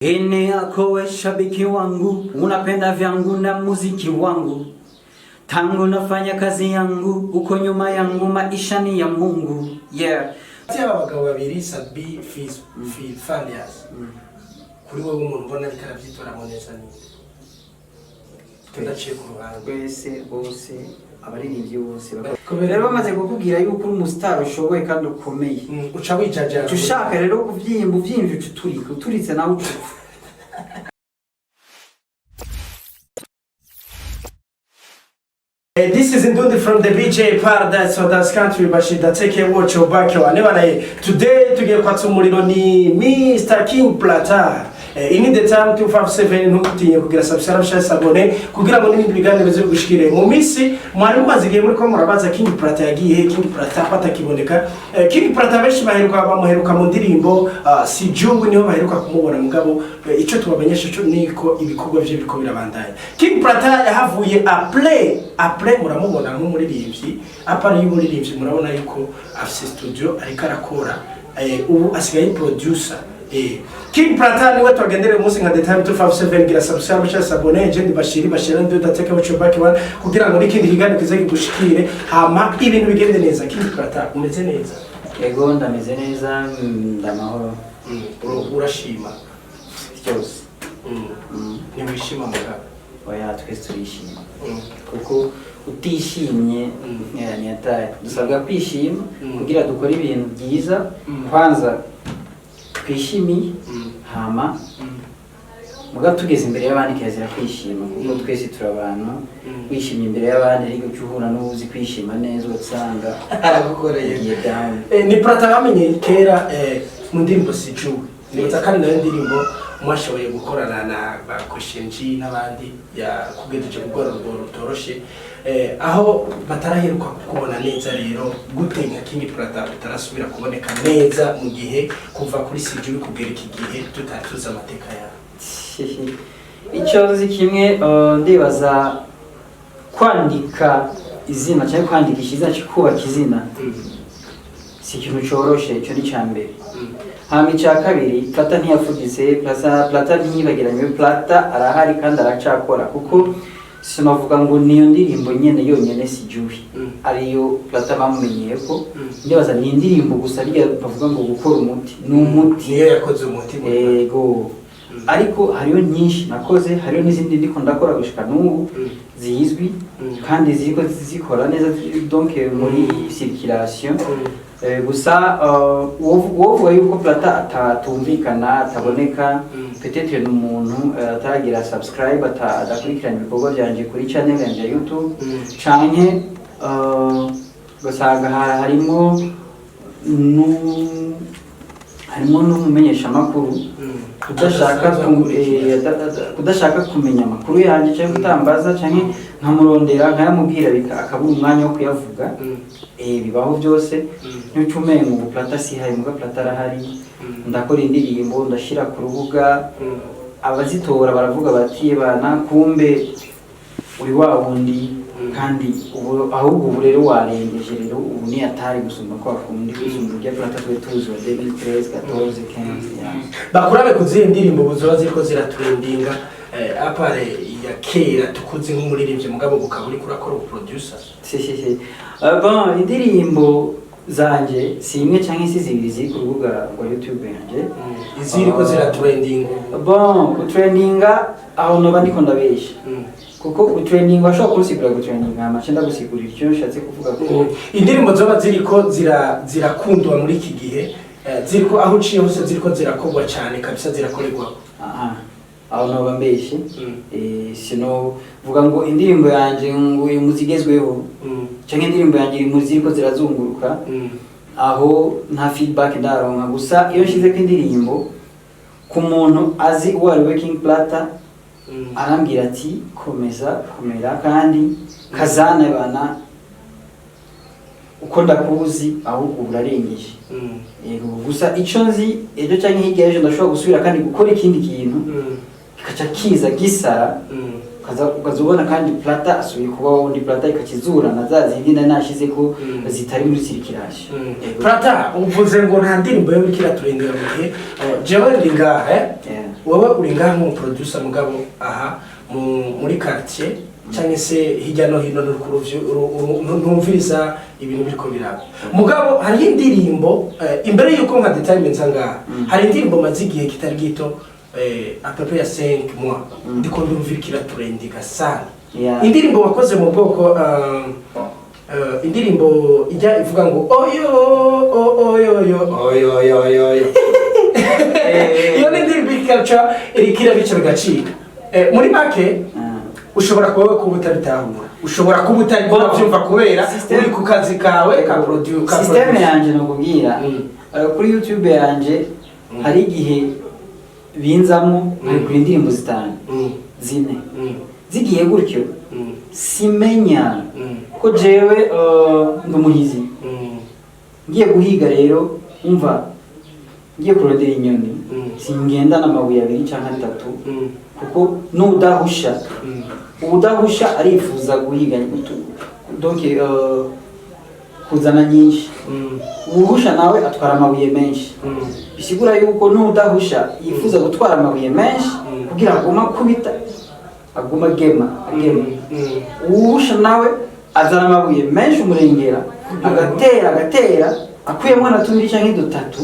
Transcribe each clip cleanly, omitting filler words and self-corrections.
Ene yako we shabiki wangu, unapenda vyangu na muziki wangu. Tangu nafanya kazi yangu, uko nyuma yangu maisha ni ya Mungu. Yeah. Tia abagabo babiri Sabi Falias. Kuri wowe umuntu ubona ariko aravyitora moneza ni. Tudaciye ku ruhande. Bese bose abaririmbyi bose. Rero bamaze kukubwira yuko uri umustar ushoboye kandi ukomeye. Uca wijaja. Ushaka rero kuvyimba uvyimvye uturika, uturitse nawe ucu. This is Ndundi from the BJ Paradise of this country, Bashida take a watch your back your never. Today tugiye kwatsa umuriro ni Mr. King Plata. In the time 257 ntutinye kugira subscribe share abone kugira ngo n'ibindi biganiro bize gushikire mu misi mwari mumazigiye muri ko murabaza King Plata yagiye King Plata patakiboneka. King Plata benshi bamuheruka mu ndirimbo si Jungu niho baheruka kumubona mugabo ico tubamenyesha cyo niko ibikorwa bye biko birabandanya. King Plata yahavuye a play muramubona nk'umuririmbyi apari y'umuririmbyi murabona yuko afise studio ariko arakora ubu asigaye producer. King Plata niwe twagendere umunsi nka the time 257 gira subscribe share abone je bashira ndo dateka wacho back one kugira ngo n'ikindi kiganiro kize gushikire hama ibintu bigende neza. King Plata umeze neza? Ego ndameze neza ndamahoro. Urashima cyose. Ni wishima mugabo? Oya twese turishima. Kuko utishimye ni ataye dusabwa kwishima kugira dukora ibintu byiza kwanza twishimiye hama muga tugeze imbere y'abandi kirazira kwishima kuko twese turabantu kwishimye imbere y'abandi ariko cyuhura n'uzi kwishima neza utsanga aragukoreye down. Ni Plata bamenye kera mu ndirimbo si Jungu nibaza kandi nayo ndirimbo mwashoboye gukorana na bakoshenji n'abandi ya kugejeje gukora urwo rutoroshe aho bataraheruka kubona neza rero gute nka King Plata utarasubira kuboneka neza mu gihe kuva kuri Sijuru kugera iki gihe tutatuza amateka yawe? Icyo nzi kimwe ndibaza kwandika izina cyangwa kwandikisha izina cy'ukubaka izina si ikintu cyoroshe. Icyo ni cyambere. Hama icya kabiri Plata ntiyafugize Plata ntiyibagiranye. Plata arahari kandi aracakora kuko sinavuga ngo niyo ndirimbo nyene yonyene Sijuru ariyo Plata bamumenyeye ko ndibaza ni indirimbo gusa rya bavuga ngo gukora umuti n'umuti niyo yakoze umuti. Ego ariko hariyo nyinshi nakoze, hariyo n'izindi ndiko ndakora gushika n'ubu zizwi kandi ziko zikora neza donc muri circulation. Gusa wovuga yuko Plata atatumvikana ataboneka peut-être n'umuntu ataragira subscribe adakurikirana ibikorwa byanje kuri channel yanjye ya YouTube canke gusanga harimo n'umumenyesha makuru kudashaka kumenya amakuru yanjye cyangwa kutambaza cyangwa nkamurondera nkayamubwira akabura umwanya wo kuyavuga. Bibaho byose n'ucumenye ngo Plata sihaye muga Plata arahari ndakora indirimbo ndashira ku rubuga abazitora baravuga bati bana kumbe uri wa wundi kandi ahubwo ubu rero warengeje rero ubu ni atari gusumba kwa kundi gusumba bya Plata twe tuzi wa 2013 14 15 bakurabe kuziye indirimbo buzoba ziriko ziratrendinga apare ya kera tukuzi nk'umuririmbyi mugabo bukaburi kurakora producer. Bon indirimbo zanje si imwe cyangwa isi zibiri ziri ku rubuga rwa YouTube yanjye iziriko ziratrendinga. Bon kutrendinga aho no bandiko ndabesha kuko kutrendinga ashobora kurusigura kutrendinga amacenda gusigurira icyo nshatse kuvuga ko indirimbo zoba ziriko zirakundwa muri iki gihe ziriko aho uciye hose ziriko zirakogwa cyane kabisa zirakorerwa. Aho no bambeshe sino vuga ngo indirimbo yanje ngo muzigezweho cyangwa indirimbo yanje muziriko zirazunguruka aho nta feedback ndaronka. Gusa iyo nshize ko indirimbo ku muntu azi uwo ari we King Plata arambwira ati komeza komera kandi kazana bana uko ndakuzi ahubwo urarengeje. Gusa icyo nzi ejo cyangwa hirya ejo ndashobora gusubira kandi gukora ikindi kintu kaca kiza gisara ukazubona kandi Plata asubiye kuba wundi Plata ikakizura na za zindi nashize ko zitari muri circulation. Plata uvuze ngo nta ndirimbo yo bikira turengera mu gihe jewe ndi ngahe wowe uri ngaha nk'umuproducer mugabo aha muri quartier cyangwa se hirya no hino ntumviriza ibintu biriko biraba mugabo hari indirimbo imbere yuko nka detail ngaha hari indirimbo maze igihe kitari gito à peu près 5 mois ndiko ndumvirikira trendinga sana indirimbo wakoze mu bwoko indirimbo ijya ivuga ngo oyo oyo oyo oyo oyo iyo ni indirimbo culture irikira bice bigacika muri make ushobora kuba utabitahura ushobora kuba utari kubyumva kubera uri ku kazi kawe ka producer system yanje no kubwira kuri YouTube yanje hari igihe binzamo kuri indirimbo zitanu zine zigiye gutyo simenya ko jewe ndumuhizi ngiye guhiga rero umva ngiye kurodera inyoni singenda n'amabuye abiri cyangwa atatu kuko n'udahusha ubudahusha arifuza guhiga donc kuzana nyinshi ubuhusha nawe atwara amabuye menshi bisigura yuko n'udahusha yifuza gutwara amabuye menshi kugira aguma kubita aguma gema ubuhusha nawe azana amabuye menshi umurengera agatera akuyemo na tubiri cyangwa dutatu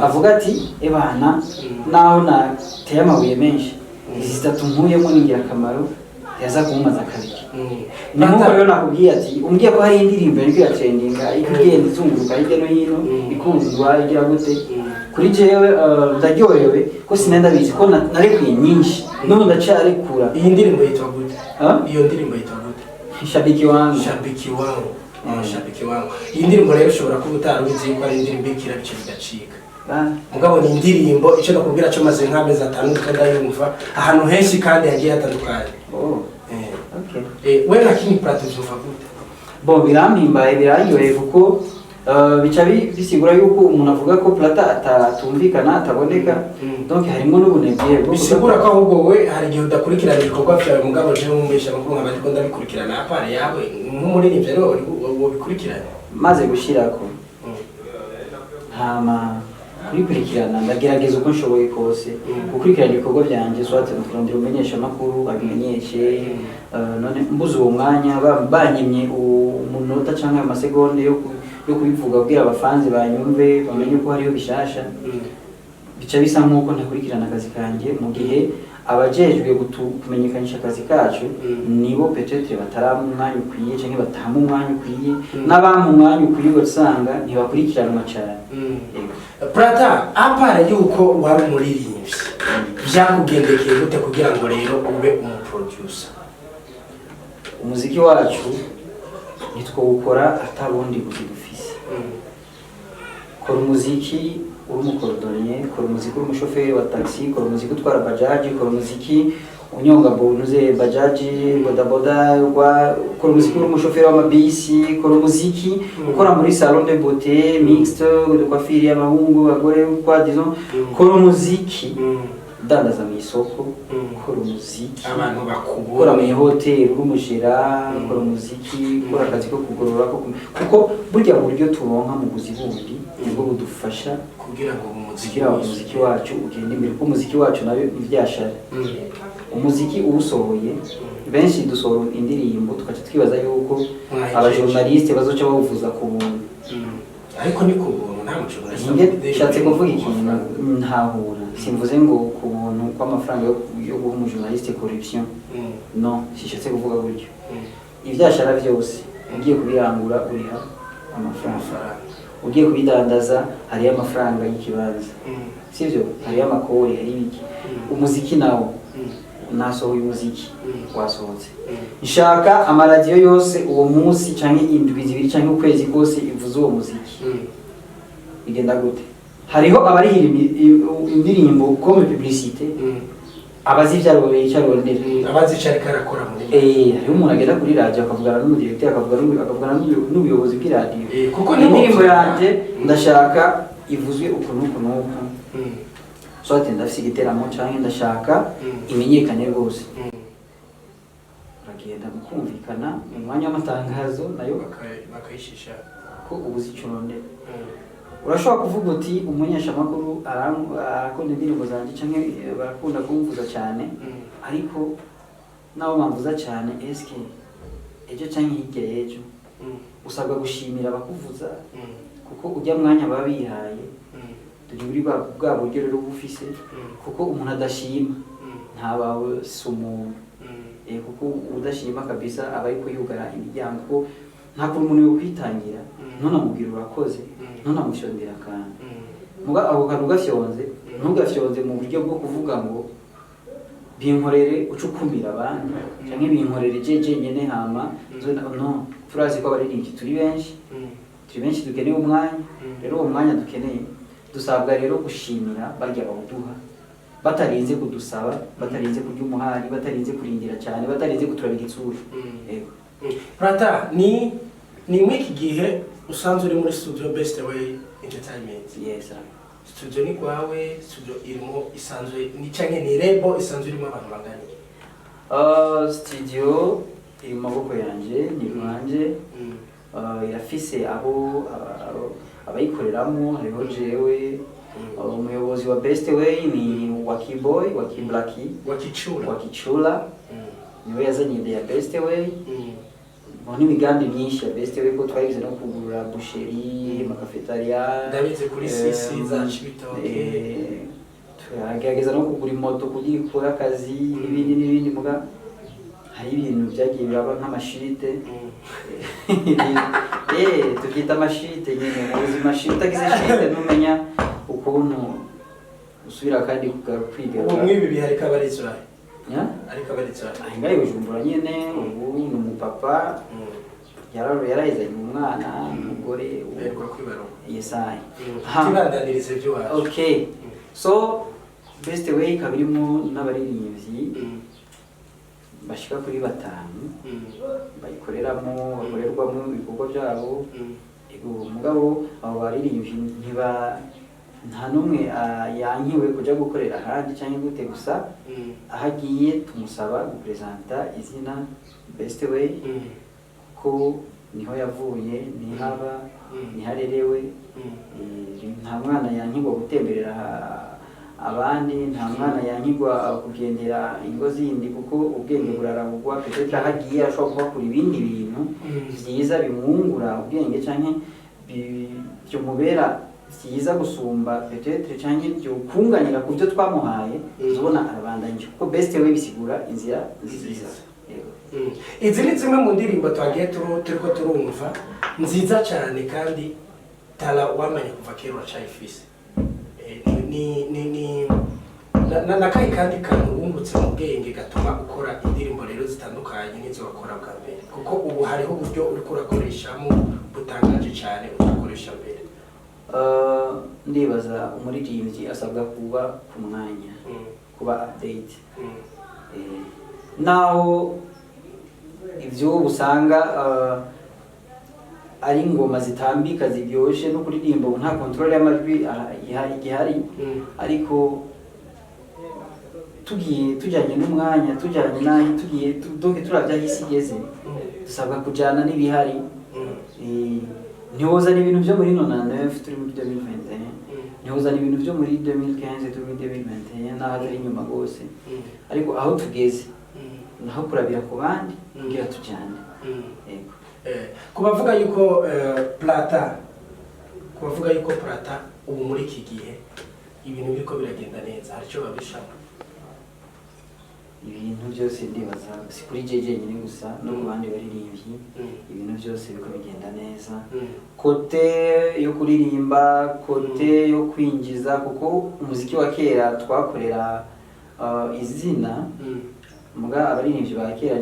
avuga ati ebana naho nateye amabuye menshi izi zitatu nkuyemo n'ingirakamaro yaza kumumaza kabiri nkuko rero nakubwiye ati umbwiye ko hari indirimbo yariko iratrendinga igenda izunguruka hirya no hino ikundwa igira gute kuri jewe ndaryohewe ko sinenda bizi ko narekuye nyinshi n'ubu ndacarekura iyi ndirimbo yitwa gute iyo ndirimbo yitwa gute shabiki wangu shabiki wangu iyi ndirimbo rero ushobora kuba utarubizi yuko ari indirimbo ikira bice bigacika mugabo ni indirimbo icyo nakubwira cyo maze nk'amezi 5 ndayumva ahantu henshi kandi yagiye hatandukanye we lakini Plateau uva gute bon birampimbaye biranyoye kuko bica bisigura yuko umuntu avuga ko Plateau atatumvikana ataboneka donc harimo n'ubunebwe bisigura ko ahubwo we hari igihe udakurikirana ibikorwa byawe mugabo je mumbesha makuru nk'abandi ko ndabikurikirana apare yawe nk'umuririmbyi rero wobikurikirana maze gushirako hama kurikurikirana ndagerageza uko nshoboye kose gukurikirana ibikorwa byanje swate mutondera umenyesha makuru abimenyeshe none mbuze uwo mwanya banyimye umunota cyangwa amasegonde yo kubivuga kugira abafanzi banyumve bamenye ko hariyo bishasha bica bisa nk'uko ntakurikirana akazi kanje mu gihe abajejwe kumenyekanisha akazi kacu nibo peut-être bataramu umwanya ukwiye cyangwa batamu umwanya ukwiye n'abamu umwanya ukwiye ugasanga ntibakurikiranwa cyane Prata apara yuko wari umuririmbyi byakugendekeye gute kugira ngo rero ube umuproducer umuziki wacu nitwo gukora atabundi buzidufise kora umuziki uri umukorodoniye kora umuziki uri umushoferi wa taxi kora umuziki utwara bajaji kora umuziki unyonga bonuze bajaji bodaboda kora umuziki uri umushoferi w'amabisi kora umuziki ukora muri salon de beauté mixte de coiffure y'abahungu abagore kwa disons kora umuziki dandaza mu isoko kora umuziki abantu bakubura kora mu hoteli uri umujera kora umuziki kora akazi ko kugorora kuko burya buryo turonka mu buzi bundi nibwo budufasha kugira ngo umuziki wacu ugende imbere ko umuziki wacu nawe ibyashara umuziki uwusohoye benshi dusohora indirimbo tukaca twibaza yuko abajournaliste bazoca bawuvuza ku buntu ariko ni ku buntu nta mujournaliste nshatse kuvuga ikintu ntahura simvuze ngo ku buntu kw'amafaranga yo guha umujournaliste corruption no sishatse kuvuga buryo ibyashara byose ugiye kubirangura uriha amafaranga ugiye kubidandaza hariyo amafaranga y'ikibanza sivyo hariyo amakori hari ibiki umuziki nawo nasohoye umuziki wasohotse nshaka amaradiyo yose uwo munsi cyangwa indwi zibiri cyangwa ukwezi kose ivuze uwo muziki bigenda gute hariho abarihira indirimbo comme publicité abazi ibyaroreye cyarondera abazi cyari karakora muri hariho umuntu agenda kuri radio akavugana n'umudirecteur akavugana n'ubuyobozi bw'iradiyo kuko indirimbo yanje ndashaka ivuzwe ukuntu swate ndafise igiteramo cyangwa ndashaka imenyekane rwose bagenda mukumvikana mu mwanya w'amatangazo nayo bakayishisha ko ubuzi cyonde urashobora kuvuga uti umunyeshamakuru arakunda indirimbo zanjye cyangwa barakunda kumvuza cyane ariko nabo bamvuza cyane eske ejo cyangwa hirya y'ejo usabwa gushimira abakuvuza kuko ujya mwanya baba bihaye turi muri bwa buryo rero bufise kuko umuntu adashima ntabawe sumu kuko udashima kabisa aba ariko yugara imiryango ko nta kuntu umuntu yo kwitangira ntunamubwira urakoze ntunamushondera kandi muga aho kantu gafyonze ntugafyonze mu buryo bwo kuvuga ngo binkorere ucukumira abandi cyangwa binkorere jeje nyene hama no turazi ko abaririmbyi turi benshi dukeneye umwanya rero uwo mwanya dukeneye dusabwa rero gushimira barya bawuduha batarinze kudusaba batarinze kurya umuhari batarinze kurindira cyane batarinze kuturabira itsura yego Prata ni mwiki gihe usanzwe uri muri studio Best Way Entertainment. Yes sir. Studio ni kwawe, studio irimo isanzwe ni canke ni label isanzwe irimo abantu bangani. Studio iri mu maboko yanje ni rwanje. Irafise abo abayikoreramo hariho jewe umuyobozi wa Best Way ni Wakiboy, Wakichula. Niwe yazanye idea ya Best Way. Ni imigambi myinshi ya Best Way ko twagize no kugurura boucherie, makafetaria, ndabize kuri sisi za Chibitoke. Twagerageza no kugura imoto kugikora akazi n'ibindi muga hari ibintu byagiye biraba nk'amashite. Tukita amashite nyine ubuzima shite tagize shite numenya ukuntu usubira kandi kwiga. Umwibi bihari kabarizwa. Ya? Ariko abaritsa. Ahingaye Bujumbura nyene ubu ni umupapa. Yarahezanye umwana umugore uberwa kwibaro. Yesaye. Tibandanirize byo waje. Okay. So Best Way kabirimo n'abaririmbyi bashika kuri batanu bayikoreramo bakorerwamo ibikorwa byabo. Ego mugabo abo baririmbyi nta numwe yankiwe kuja gukorera ahandi cyangwa gute gusa ahagiye tumusaba gupresenta izina Best Way ko niho yavuye nihaba niharerewe nta mwana yankigwa gutemberera abandi nta mwana yankigwa kugendera ingo zindi kuko ubwenge burarangwa petete ahagiye ashobora kubakura ibindi bintu byiza bimwungura ubwenge cyangwa byo mubera byiza gusumba peut-être cyangwa byo kunganira ku byo twamuhaye tubona arabandanye kuko Best Way bisigura inzira nziza. Izi ni zimwe mu ndirimbo twagiye turiko turumva nziza cyane kandi tala wamanye kuva kera uracayifise. Ni nakaye kandi kantu wungutse mu bwenge gatuma ukora indirimbo rero zitandukanye n'izo wakora bwa mbere kuko ubu hariho uburyo uriko urakoreshamo butangaje cyane urakoresha mbere. Ndibaza umuririmbyi asabwa kuba ku mwanya kuba update naho ibyo usanga ari ingoma zitambika zibyoshe no kuririmba nta control y'amajwi igihari ariko tujyanye n'umwanya tujyanye nahi tugiye turavya hisigeze dusabwa kujana n'ibihari ntiwoza ibintu byo muri 99 turi muri 2021 ntiwoza ibintu byo muri 2015 turi muri 2021 naho ari inyuma gose ariko aho tugeze naho kurabira ku bandi ngira tujyane yego kubavuga yuko Prata ubu muri iki gihe ibintu biriko biragenda neza hari cyo babishaka ibintu byose ndibaza si kuri jeje nyine gusa no ku bandi baririmbyi ibintu byose biko bigenda neza kote yo kuririmba kote yo kwinjiza kuko umuziki wa kera twakorera izina muga abaririmbyi ba kera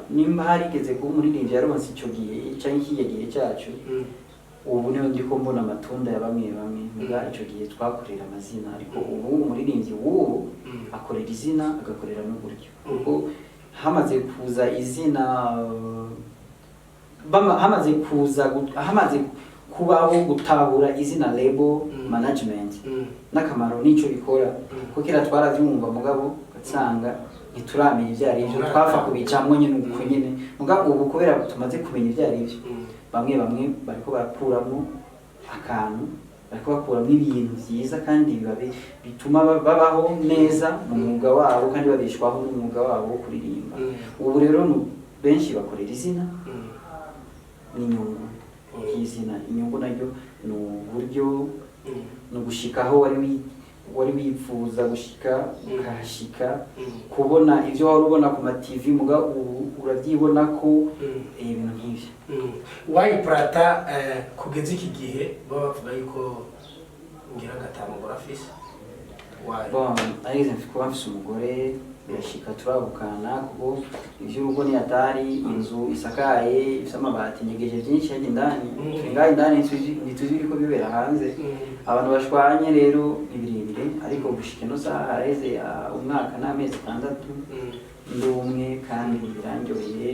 nimba harigeze kuba umuririmbyi yaronse icyo gihe cyangwa iki gihe cyacu ubu niho ndiko mbona amatunda ya bamwe muga icyo gihe twakorera amazina ariko ubu umuririmbyi w'ubu akorera izina agakorera n'uburyo kuko hamaze kuza izina hamaze kubaho gutabura izina label management n'akamaro n'icyo bikora kuko kera twaravyumva mugabo gatsanga ntituramenya ibyo ari byo twafa kubicamwe nyine uko nyine mugabo ubu kubera tumaze kumenya ibyo ari byo bamwe bariko barakuramo akantu bariko bakuramwo ibintu vyiza kandi bituma babaho neza mu mwuga wabo kandi babeshwaho n'umwuga wabo wo kuririmba. Ubu rero benshi bakorera izina n'inyungu y'izina. Inyungu naryo ni uburyo ni ugushikaho wari wifuza gushika ukahashika, kubona ivyo wari ubona ku ma TV muga uravyibona ko ibintu nk'ivyo. Why Prata kugeza iki gihe bavuga yuko ngira gatanu gorafise? Bon, arize kuba mfise umugore birashika turabukana kuko ivy'urugo ni atari inzu isakaye ifise amabati nyegeje byinshi yaje indani ngaho indani ntituzi ko bibera hanze. Abantu bashwanye rero ibirebire ariko gushika no saha hareze umwaka n'amezi 6 ndumwe kandi birangyoheye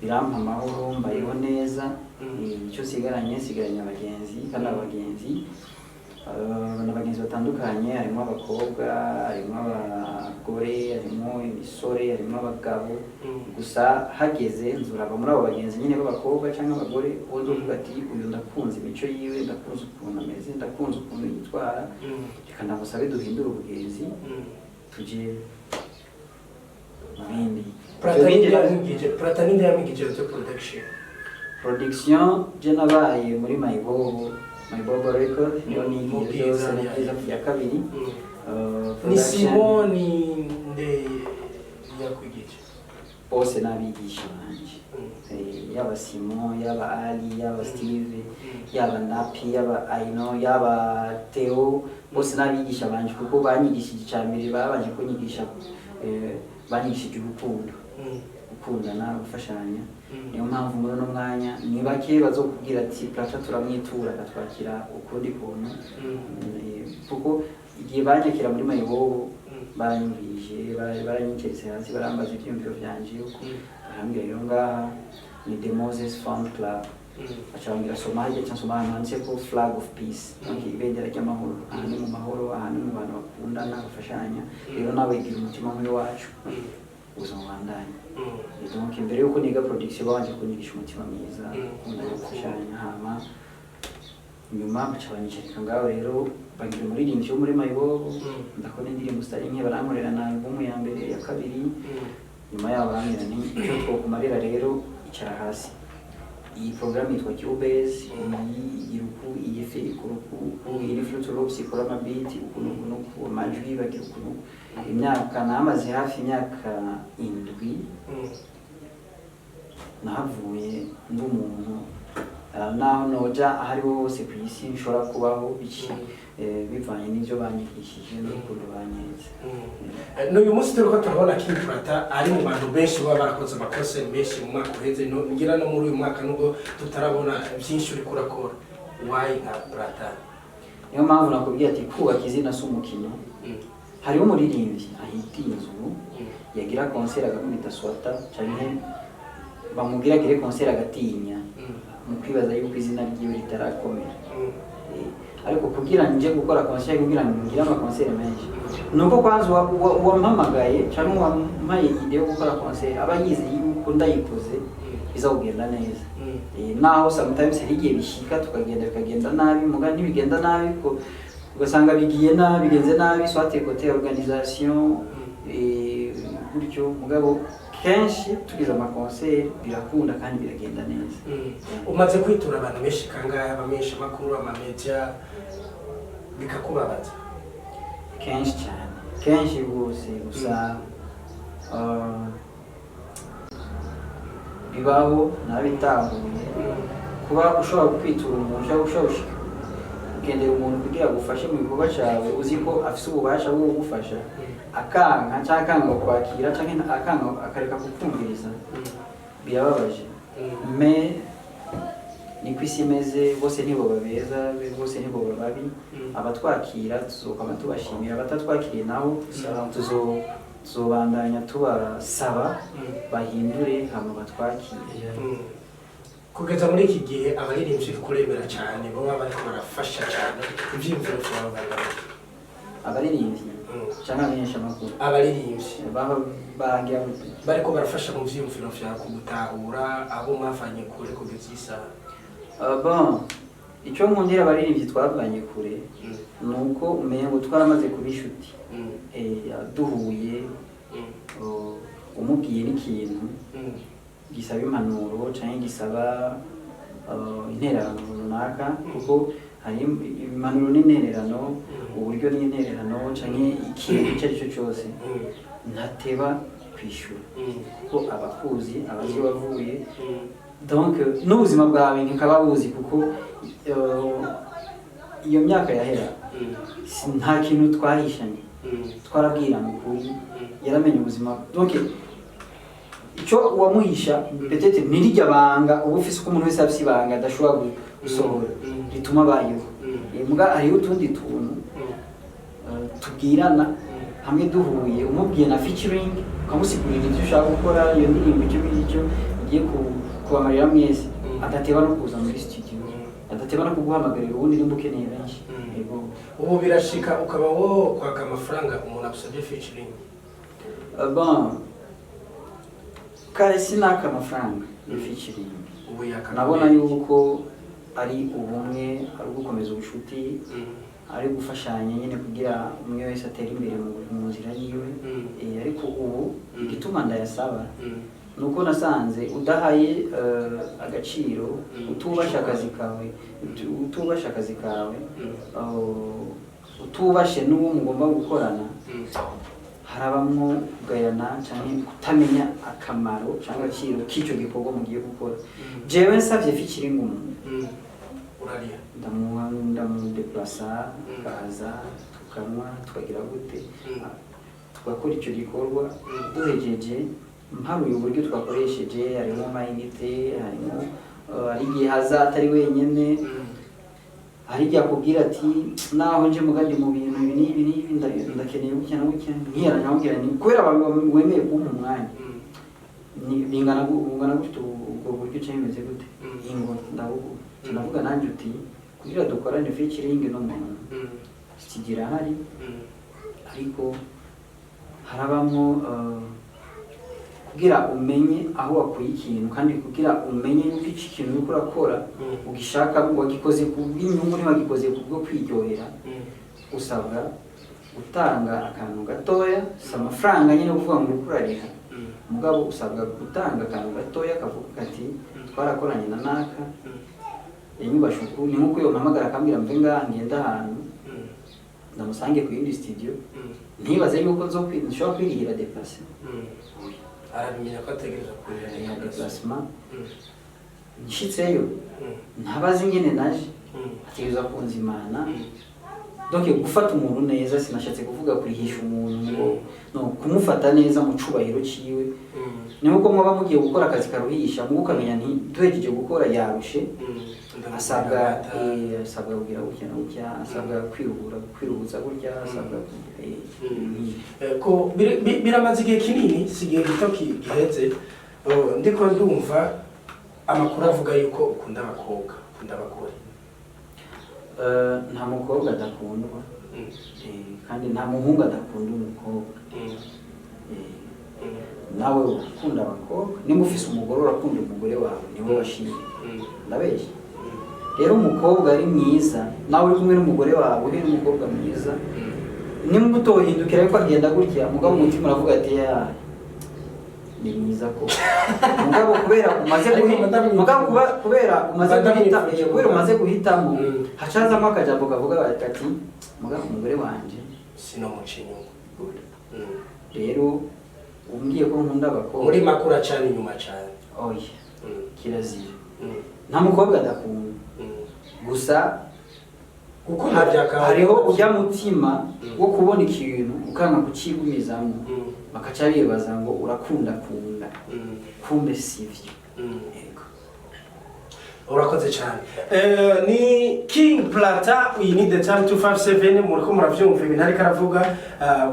birampa amahoro mbayeho neza. Icyo sigaranye abagenzi kandi abagenzi n'abagenzi batandukanye, harimo abakobwa, harimo abagore, harimo imisore, harimo abagabo. Gusa hageze nzuraba muri abo bagenzi nyine b'abakobwa cyangwa abagore uwo uvuga ati uyu ndakunze imico yiwe, ndakunze ukuntu ameze, ndakunze ukuntu yitwara, reka ndamusabe duhindure ubugenzi tuje mu bindi. Prata ninde yamigije production je nabaye muri Mayibobo Record niyo nigiye byose nagize ya kabiri. Ni Simoni nde yakwigije bose nabigisha banje, yaba Simon, yaba Ali, yaba Steve, yaba Napi, yaba Aino, yaba Theo, bose nabigisha banje kuko banyigishije cyambere babanje kunyigisha banyigishije urukundo, gukundana, gufashanya. Niyo mpamvu muri no mwanya ni bake bazokubwira ati Prata turamwitura akatwakira ukundi kuntu, kuko igihe banyakira muri Mayibobo baranyumvije baranyikeretse hasi barambaza ibyumviro byanje yuko barambwira rero ngaha ni The Moses Fund Club, acabambwira soma hajya cyangwa soma handitse ko Flag of Peace, ibendera ry'amahoro. Aha ni mu mahoro, aha ni mu bantu bakundana bafashanya. Rero nawe igira umutima nk'uyu wacu ubuzima bubandanye. Donc mbere yuko niga production babanje kunyigisha umutima mwiza, gukundana, gufashanya. Hama nyuma baca banyicarika ngaho rero bagira umuririmbyi wo muri Mayibobo, ndakora indirimbo zitari nke, barankorera na album ya mbere ya kabiri. Nyuma yaho barambwira nti icyo twokumarira rero icara hasi, iyi program yitwa Cubase, iyi fi ikuruku, iyi flute loops ikora amabiti ukuntu amajwi bagira ukuntu. Imyaka namaze hafi imyaka 7 nahavuye n'umuntu naho noja ahariho hose ku isi bishobora kubaho biki bivanye n'ibyo banyigishije n'urukundo banyeretse. N'uyu munsi turiko turabona King Prata ari mu bantu benshi baba barakoze amakosa menshi mu mwaka uheze, ngira no muri uyu mwaka nubwo tutarabona byinshi uri kurakora. Why nka Prata? Niyo mpamvu nakubwiye ati kubaka izina si umukino. Hariho umuririmbyi ahita inzu yagira concert agakubita swata cyane bamubwira agire concert agatinya mu kwibaza yuko izina ryiwe ritarakomera. Ariko kugira nje gukora concert kugira ngira ama concert menshi nuko kwanza wampamagaye cyangwa wampaye ide yo gukora concert aba yize yuko ndayikoze iza kugenda neza. Naho sometimes hari igihe bishika tukagenda nabi muga ntibigenda nabi ko ugasanga bigiye nabi bigenze nabi soit côté organisation gutyo mugabo kenshi tugize ama concert birakunda kandi biragenda neza. Umaze kwitura abantu benshi kangahe, abamenyesha makuru, amamedia, bikakubabaza? Kenshi cyane, kenshi rwose. Gusa bibaho nabitahuye kuba ushobora kwitura umuntu, ushobora kugendera umuntu kugira gufashe mu bikorwa cyawe uzi ko afise ububasha bwo kugufasha, akanga cyangwa akanga kwakira cyangwa akanga akareka kukumviriza, birababaje. Me ni kwisi imeze, bose nibo babeza, bose nibo bababi. Abatwakira tuzokama tubashimira, abatatwakiriye nabo tuzobandanya tubasaba bahindure hama batwakire. Kugeza muri iki gihe abaririmbyi kuremera cyane baba bariko barafasha cyane ivyimviro byabo. Abaririmbyi cyangwa abamenyesha makuru, abaririmbyi bagira bariko barafasha mu vyimviro vya kugutahura abo mwafanye kure kugeza isaha. Bon, icyo nkundira abaririmbyi twavanye kure nuko umenya ngo twaramaze kuba inshuti duhuye umubwiye n'ikintu gisaba impanuro cyangwa gisaba intererano runaka kuko hari impanuro n'intererano uburyo n'intererano cyangwa ikintu icyo ari cyo cyose ntateba kwishyura kuko abakuzi abazi wavuye donc n'ubuzima bwawe ntikaba buzi kuko iyo myaka yahera nta kintu twahishanye twarabwirana ukuri yaramenye ubuzima donc icyo wamuhisha peut-être nirijya banga ubu ufise uko umuntu wese afise ibanga adashobora gusohora rituma bayeho muga hariho utundi tuntu tubwirana hamwe duhuye umubwiye na featuring ukamusigurira ibyo ushaka gukora iyo ndirimbo icyo ugiye kubamarira mwese adateba no kuza muri studio adateba no kuguhamagarira ubundi nimba ukeneye benshi ubu birashika ukaba wo kwaka amafaranga umuntu agusabye featuring bon kare sinaka amafaranga featuring nabona yuko ari ubumwe ari gukomeza ubushuti ari gufashanya nyine kugira umwe wese atera imbere mu nzira yiwe ariko ubu igituma ndayasaba nuko nasanze udahaye agaciro utubasha akazi kawe utubashe n'uwo mugomba gukorana harabamwo kugayana cyangwa kutamenya akamaro cyangwa agaciro k'icyo gikorwa mugiye gukora jewe nsabye featuring umuntu urariya ndamudeplasa kaza tukanywa tukagira gute tugakora icyo gikorwa duhejeje mparuye uburyo twakoresheje harimo amayinite harimo ari igihe haza atari wenyine hari igihe akubwira ati naho nje mugandi mu bintu ibi ndakeneye gutya na gutya nkiyaranya nkubwira ni kubera wemeye kumpa umwanya bingana gutyo ubwo buryo cyangwa bimeze gute ingo ndavuga nanjye uti kugira dukorane featuring n'umuntu kigira hari ariko harabamo kugira umenye aho wakuye ikintu kandi kugira umenye yuko iki kintu uriko urakora ugishaka wagikoze ku bw'inyungu ntiwagikoze ku bwo kwiryohera usabwa gutanga akantu gatoya si amafaranga nyine kuvuga ngo uriko urariha mugabo usabwa gutanga akantu gatoya kavuga kati twarakoranye na naka yanyubasha uku ni nk'uko iyo mpamagara akambwira mve ngaha ngenda ahantu ndamusange ku yindi studio ntibaze yuko nshobora kwirihira déplacement arabimenya ko ategereza kurira déplacement nshitseyo ntabazi ingene naje ategereza kunzimana donc gufata umuntu neza sinashatse kuvuga kurihisha umuntu no kumufata neza mu cubahiro ciwe ni uko mwaba mugiye gukora akazi karuhisha mu ukamenya nti duhejeje gukora yarushe asabwa kugira gutya no gutya asabwa kwiruhutsa gutya asabwa ko biramaze igihe kinini sigiye gito giheze ndiko ndumva amakuru avuga yuko ukunda abakobwa ukunda abagore nta mukobwa adakundwa kandi nta muhungu adakunda umukobwa nawe ukunda abakobwa nimba ufise umugore urakunda umugore wawe niwe washimye ndabeshya rero umukobwa ari mwiza nawe uri kumwe n'umugore wawe uri n'umukobwa mwiza nimba utohindukira ariko agenda gutya mugabo umutima uravuga ati ni mwiza ko mugabo kubera umaze guhitamo hacazamo akajambo kavuga ati mugabo umugore wanje sinomucinyo rero umbwiye ko nkunda abakobwa muri makura cyane inyuma cyane oya kirazira nta mukobwa adakunda gusa kuko hariho ujya mutima wo kubona ikintu ukanga kukigumizamo bakaca bibaza ngo urakunda kumbe sivyo urakoze cyane ni King Plata we need the time 257 muriko muravyumva ibintu ariko aravuga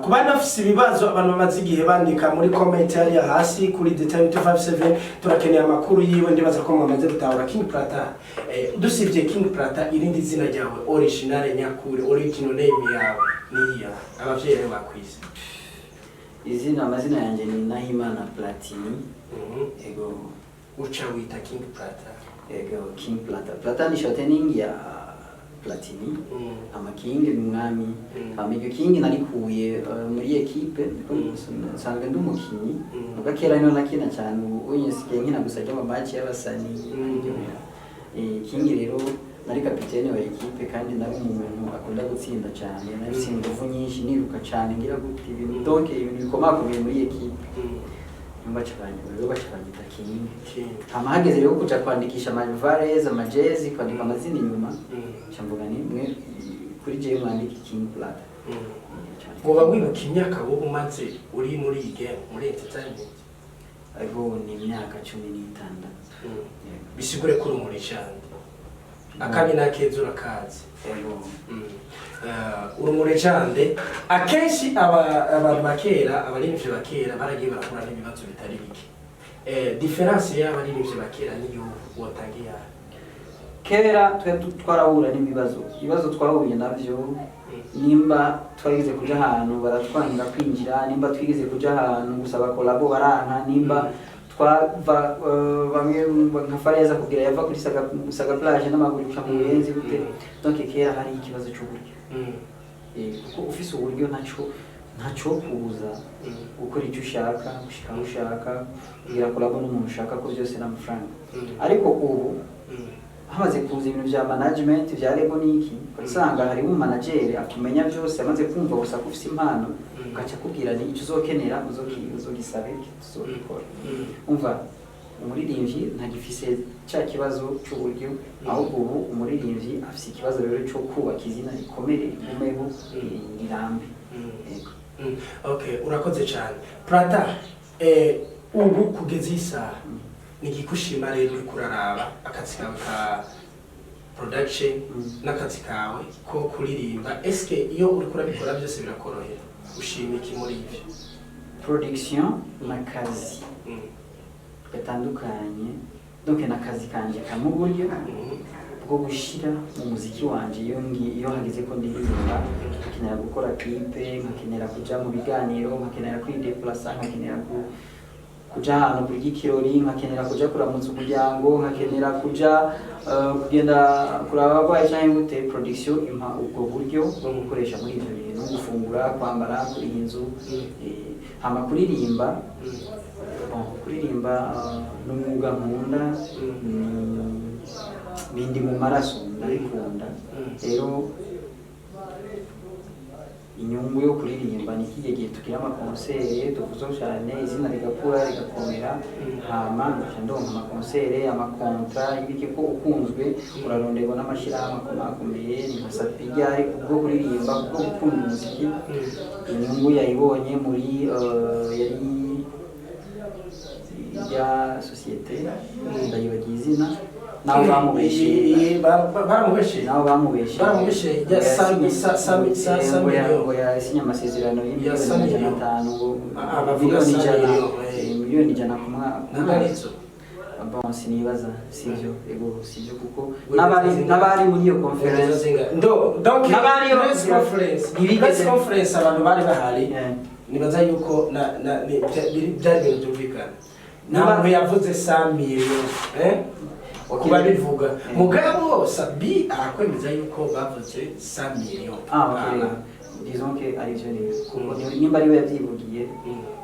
ku bandi bafise ibibazo abantu bamaze igihe bandika muri comment hariya hasi kuri the time 257 turakeneye amakuru yiwe ndibaza ko mwamaze gutahura King Plata dusivye King Plata irindi zina ryawe original nyakuri original name yawe niya abavyeyi bakwise amazina yanjye ni Nahimana Platini ego uca wita King Plata ego King Plata ni shortening ya Platini ama King ni umwami ama iryo King narikuye muri equipe nsanzwe ndi umukinyi ubwo kera niho nakina cyane ubu nyisikiye nkina gusa jya mu match y'abasani King rero nari kapitene wa equipe kandi nari umuntu akunda gutsinda cyane nari sinduvu nyinshi niruka cyane ngira gute ibintu donc ibintu bikomakomeye muri equipe mbacabanye rero bacabanyita King amahageze rero kuja kwandikisha amavarez amajezi kwandika amazina inyuma cyamvuga ni mwe kuri je mwandika King Plata woba wibuka imyaka wo umaze uri muri iyi game muri entertainment ariko ni imyaka 16 bisigure ko muri cyane akabi nakezura kazi urumuri cyane akenshi abantu bakera abarinivye bakera baragiye barakura n'ibibazo bitari bike difference y'abarinivye bakera niyo wotangiye kera twarahura ibibazo twahuye navyo nimba twagize kuja ahantu baratwangira kwinjira nimba twigize kuja ahantu gusaba kolabo baranka nimba twava bamwe nka Fareza kugira yava kuri saga plage n'amaguru cyo mu Buyenzi gute donc kera hari ikibazo cy'uburyo kuko ufise uburyo ntaco kuza gukora icyo ushaka gushika ushaka kugira kolabo n'umuntu ushaka ko byose n'amafaranga ariko ubu hamaze kuza ibintu bya management bya label niki usanga hari mu manager akumenya byose amaze kumva gusa ko ufise impano ugaca kubwira ni icyo uzokenera uzogisabe uzobikora umva umuririmbyi ntagifise cya kibazo cy'uburyo ahubwo ubu umuririmbyi afise ikibazo rero cyo kubaka izina rikomere umeho rirambe okay urakoze cyane Plata ubu kugeza isaha nigikushima rero uri kuraraba akazi kawe ka production n'akazi kawe ko kuririmba eske iyo uri kurabikora byose birakorohera ushima iki muri ivyo production n'akazi gatandukanye donc n'akazi kanje kamwe buryo bwo gushira mu muziki wanje iyo hageze ko ndirimba nkakenera gukora clip nkakenera kuja mu biganiro nkakenera kwideplacer nkakenera kuja ahantu kuri kirori nkakenera kuja kuramutsa umuryango nkakenera kuja kugenda kuraba abarwayi cyangwa gute production impa ubwo buryo bwo gukoresha muri ibyo bintu gufungura kwambara kuri inzu hama kuririmba n'umwuga nkunda bindi mu maraso ndabikunda rero inyungu yo kuririmba ni kigiye tugira amakonsere tuvuzo cyane izina rigakura rigakomera hama ndonka amakonsere amakontra ibiki ko ukunzwe uraronderwa n'amashirahamwe akomeye ni nka Sapija ariko bwo kuririmba bwo gukunda umuziki inyungu yayibonye muri yari ya societe ndayibagiye izina naho bamubeshe ya sami yasinya amasezerano miliyoni ijana ku mwaka bon sinibaza sivyo kuko n'abari muri iyo conference donc n'abari iyo conference abantu bari bahari nibaza yuko byari ibintu byumvikana ntabwo yavuze 100 million kuba bivuga mugabo Sabi arakwemeza yuko bavuze 100 million disons que ari byo kuko nimba ari we yabyivugiye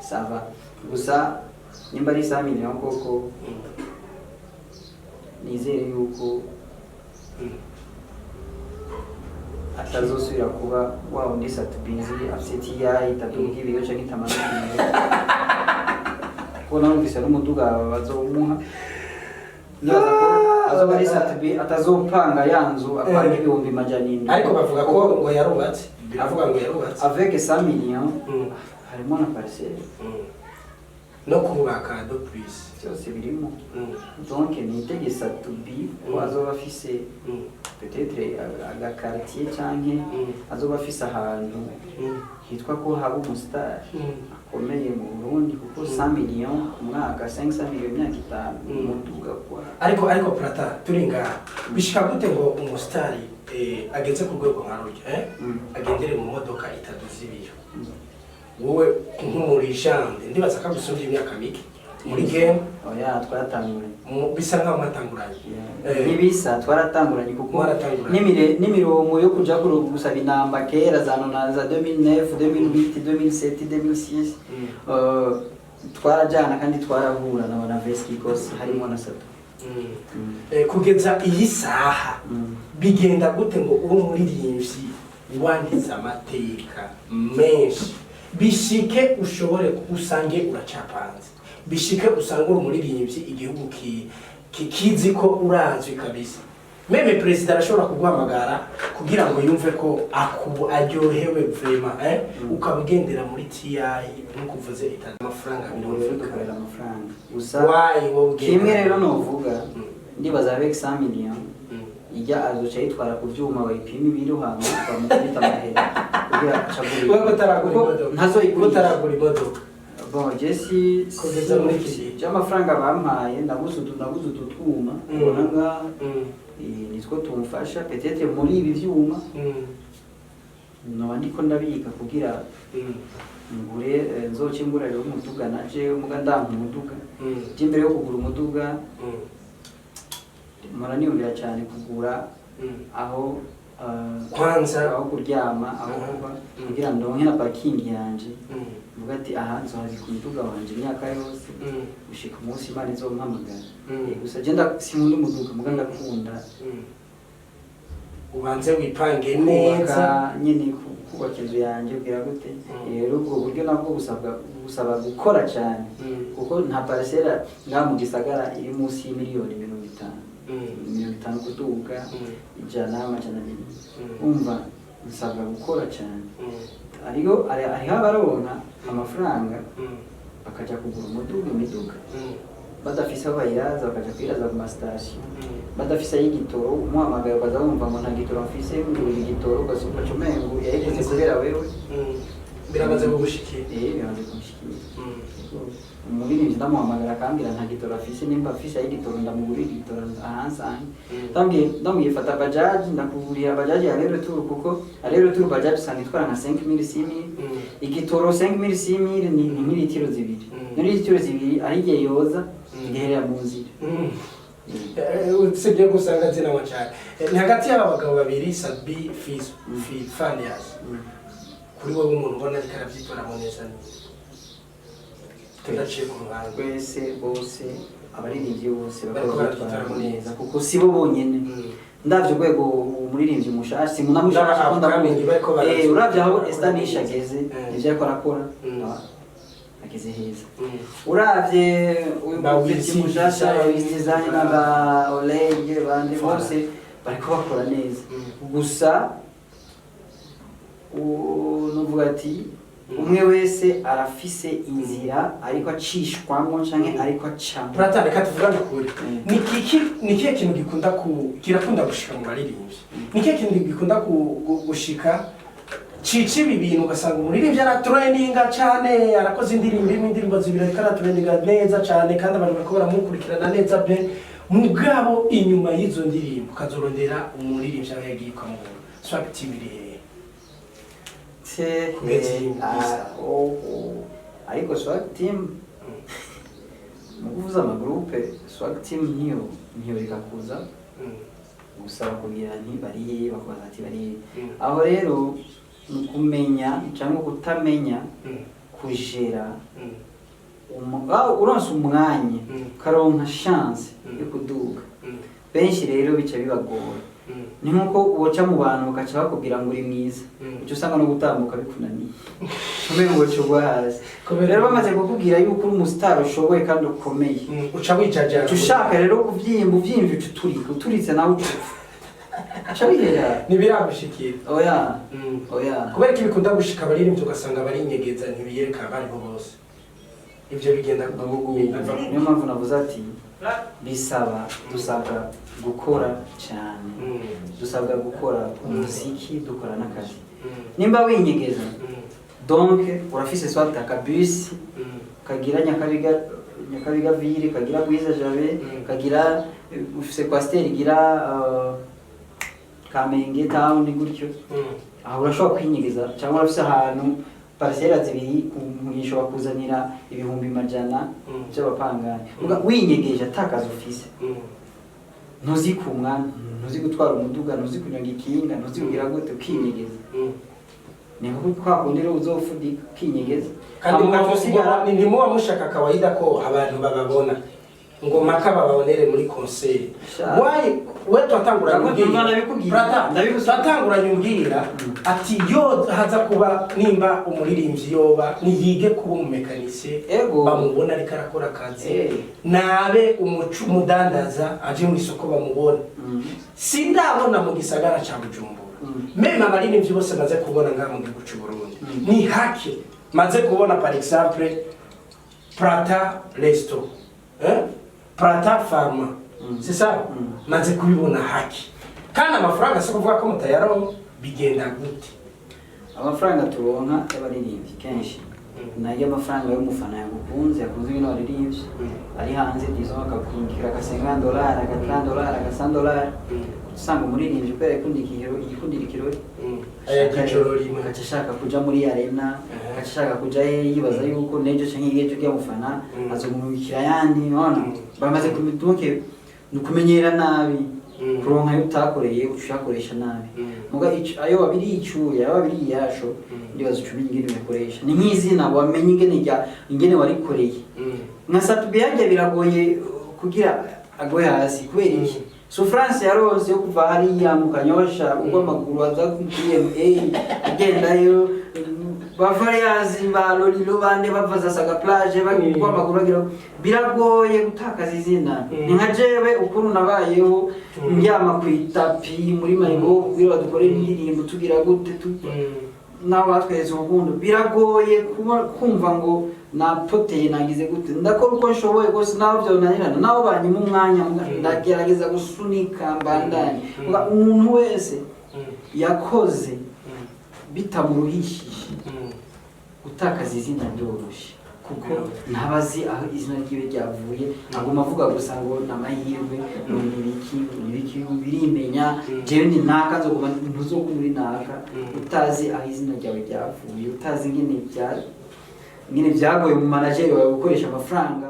sava gusa nimba ari 100 million koko nizere yuko atazosubira kuba wa undi Satubizi afite TI itaduga ibiyo cyangwa itamanuka ko namvise n'umuduga bazomuha nibaza ko azoba ari Satubi atazopanga yanzu apanga ibihumbi majanini ariko bavuga ko ngo yarubatse biravuga ngo yarubatse avec 100 millions harimo na parcelle no kubaka do plus cyose birimo donc ni itege Satubi ko azoba afise peut-être aga quartier canke azoba afise ahantu hitwa ko haba umustar akomeye mu Burundi kuko 100 millions umwaka 500 millions imyaka itanu umuduga kwa ariko Plata turinga bishika gute ngo umustar ageze ku rwego nka rujya agendere mu modoka itaduza ibiyo wowe nk'umurijande ndibaza ko gusubira imyaka mike muri game oya twaratanguranye bisa nkaho mwatanguranye ntibisa twaratanguranye kuko n'imirongo yo kuja gusaba inamba kera za 2009 2008 2007 2006 twarajana kandi twarahura na Veski kose harimo na Sato kugeza iyi saha bigenda gute ngo uwo muririmbyi wanditse amateka menshi bishike ushobore usange uracapanze bishike usanga uri umuririmbyi igihugu kizi ko urazwi kabisa meme president arashobora kuguhamagara kugira ngo yumve ko aryohewe vraiment ukabugendera muri TI nukuvuze itanga amafaranga dukorera amafaranga gusa kimwe rero novuga ndibaza avec 100 millions ijya azoca yitwara ku byuma bayipima ibiruhanga bamukubita amahera kugira acagura wewe utaragura imodoka bon Jesse kugeza muri iki cy'amafaranga bampaye ndabuze ututwuma ubona nga nitwo tumfasha peut-être muri ibi byuma no ndiko ndabika kugira ngure nzoce ngura rero umuduga naje umuga ndanka umuduga imbere yo kugura umuduga mara niyumvira cyane kugura aho kwanza aho kuryama aho kuba kugira ndonke na parking yanje vuga ati aha nzohabika umuduga wanje imyaka yose gushika umunsi Imana izompamagara gusa genda sinkunda umuduga muga ndakunda ubanze wipange neza nyine kubaka inzu yanjye ubwira gute rero ubwo buryo nabwo busaba gukora cyane kuko nta parcelle ngaha mu gisagara iri munsi y'imiliyoni 50 kuduga ijana amajana abiri umva bisabwa gukora cyane ariho abaronka amafaranga bakaja kugura imiduga badafise aho bayiraza bakaja kwiraza ku masitasiyo badafise y'igitoro umuhamagaye ukaza wumva ngo nta gitoro mfise ngurira igitoro ugasumva cumengo yayiguze kubera wewe biramaze kugushikira biramaze kumushikira umuririmbyi ndamuhamagara akambwira nta gitoro afise nimba afise y'igitoro ndamugurira igitoro ahansange ndambwiye fata bajaji ndakugurira bajaji ya rero tour kuko rero tour bajaji usanga itwara nka 5000 igitoro 5000 ni mililitiro zibiri mililitiro zibiri arigiye yoza iherera mu nzira usibye gusanga zina cyane ni hagati y'aba bagabo babiri Sabi Fanias kuri wowe umuntu ubona ariko arabyitora mu neza tudaciye ku ruhande twese bose abaririmbyi bose bakora mu neza kuko sibo bonyene ndavye rwego umuririmbyi mushasha simunamushasha uravye aho estanisha ageze ivyo ariko arakora ageze heza uravye umuririmbyi mushasha bizizanye n'aba Olege bandi bose bariko bakora neza gusa nuvuga ati umwe wese arafise inzira ariko acishwamo canke ariko acamo Brother reka tuvugane kuri nikihe kintu kirakunda gushika mu baririmbyi nikihe kintu gikunda gushika cici ibi bintu ugasanga umuririmbyi aratraininga cane arakoze indirimbo zibiri ariko aratraininga neza cane kandi abantu bariko baramukurikirana neza be mugabo inyuma y'izo ndirimbo kazorondera umuririmbyi aho yagiye kwamubona Swag Team ariko Swag Team mukuvuza amagroupe Swag Team niyo rikakuza gusaba kugira nti bari bakoza ati bari aho rero kumenya cyangwa kutamenya kujera uronse umwanya karonka chance yo kuduga benshi rero bica bibagora ni nkuko woca mu bantu bakaca bakubwira ngo uri mwiza ucyo usanga no gutambuka bikunaniye kumenya ngo cyo hasi rero bamaze kukubwira yuko uri umustar ushoboye kandi ukomeye uca wijaja ushaka rero kuvyimba uturitse nawe acha bihera nibiragushikira oya kubera ko bikunda gushika baririmbyi ugasanga bari inyegeza ntibiyereka abari bose ivyo bigenda niyo mpamvu navuze ati dusabwa gukora cyane dusabwa gukora umuziki dukora n'akazi nimba winyegeza donc urafise soit akabus kagira nyakabiga ville kagira Bwiza Jabe kagira ufise Pasteur gira Kamenge town gutyo aho urashobora kwinyegeza cyangwa urafise ahantu parcela zibiri mwishobora kuzanira ibihumbi majana by'abapangani winyegeje atakaza ufise ntuzi kumwa ntuzi gutwara umuduga ntuzi kunyonga ikinga ntuzi kugira gute ukinyegeza ni nko twakundi rero uzofudika ukinyegeza kandi ni muba mushaka kawaida ko abantu bababona ngo maka babonere muri concert why wetu atanguranye umbwira ati yo haza kuba nimba umuririmbyi yoba niyige kuba umumekanisiye bamubona ariko arakora akazi nabe umudandaza aje mu isoko bamubona sindabona mu gisagara ca Bujumbura meme abaririmbyi bose maze kubona ngaha mu gihugu cy'u Burundi ni hake maze kubona par exemple Prata Resto Prata Pharma c'est ça maze kubibona haki kandi amafaranga se kuvuga ko mutayaro bigenda gute amafaranga turonka y'abaririmbyi kenshi nayo amafaranga y'umufana yagukunze yakunze bino baririmbyi ari hanze dizo akakundikira ka $50 ka $30 ka $100 usanga umuririmbyi kwere yikundira ikirori akashaka kuja muri arena akashaka kuja yibaza yuko nejo canke igejo cy'umufana azomubikira yandi none bamaze kumituke nukumenyera nabi kuronka yutakoreye ushakoresha nabi muga ayo babiri icyuya babiri yasho ndibaza icumi ingene bikoresha ni nk'izina wamenye ingene warikoreye nka Satubiage biragoye kugira agoye hasi kubera iki so France yarose yo kuva hariya mu Kanyosha ubwo amaguru aza ku PMA agendayo bavariyazi ba Lolilo bande bavaza Saga plage bagwa amaguru agira biragoye gutakaza izina ni nka jewe ukuru nabayeho ndyama ku itapi muri Marigo kugira badukorera indirimbo tugira gute naho batweze ubugundo biragoye kumva ngo napoteye nagize gute ndakora uko nshoboye gose naho byo nanirana naho banyima umwanya ndagerageza gusunika mbandanye umuntu wese yakoze bitamuruhishije gutakaza izina byoroshye kuko ntabazi aho izina ryiwe ryavuye aguma avuga gusa ngo namahirwe nibiki birimenya jewe ni naka nzoguma ntuzogumuri naka utazi aho izina ryawe ryavuye utazi ingene byagoye mu manager wawe gukoresha amafaranga